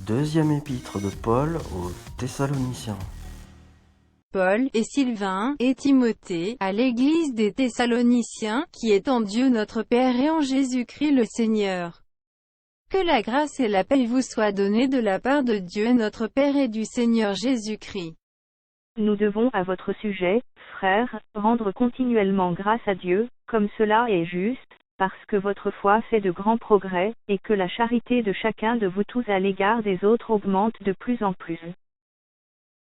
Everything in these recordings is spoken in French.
Deuxième épître de Paul aux Thessaloniciens. Paul, et Sylvain, et Timothée, à l'église des Thessaloniciens, qui est en Dieu notre Père et en Jésus-Christ le Seigneur. Que la grâce et la paix vous soient données de la part de Dieu notre Père et du Seigneur Jésus-Christ. Nous devons à votre sujet, frères, rendre continuellement grâce à Dieu, comme cela est juste, parce que votre foi fait de grands progrès, et que la charité de chacun de vous tous à l'égard des autres augmente de plus en plus.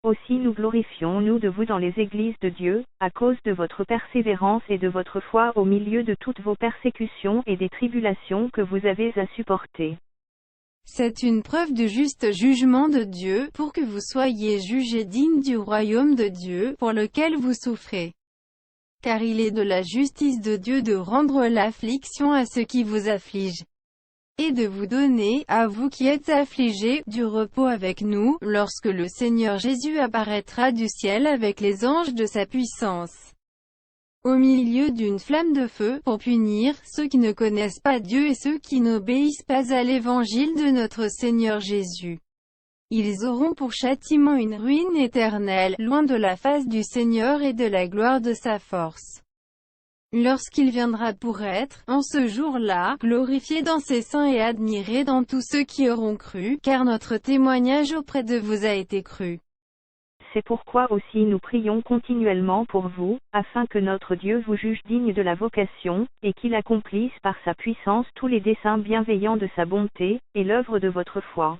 Aussi nous glorifions-nous de vous dans les églises de Dieu, à cause de votre persévérance et de votre foi au milieu de toutes vos persécutions et des tribulations que vous avez à supporter. C'est une preuve du juste jugement de Dieu, pour que vous soyez jugés dignes du royaume de Dieu, pour lequel vous souffrez. Car il est de la justice de Dieu de rendre l'affliction à ceux qui vous affligent, et de vous donner, à vous qui êtes affligés, du repos avec nous, lorsque le Seigneur Jésus apparaîtra du ciel avec les anges de sa puissance, au milieu d'une flamme de feu, pour punir ceux qui ne connaissent pas Dieu et ceux qui n'obéissent pas à l'évangile de notre Seigneur Jésus. Ils auront pour châtiment une ruine éternelle, loin de la face du Seigneur et de la gloire de sa force. Lorsqu'il viendra pour être, en ce jour-là, glorifié dans ses saints et admiré dans tous ceux qui auront cru, car notre témoignage auprès de vous a été cru. C'est pourquoi aussi nous prions continuellement pour vous, afin que notre Dieu vous juge digne de la vocation, et qu'il accomplisse par sa puissance tous les desseins bienveillants de sa bonté, et l'œuvre de votre foi.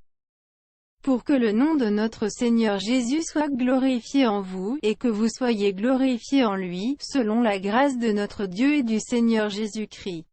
Pour que le nom de notre Seigneur Jésus soit glorifié en vous, et que vous soyez glorifiés en lui, selon la grâce de notre Dieu et du Seigneur Jésus-Christ.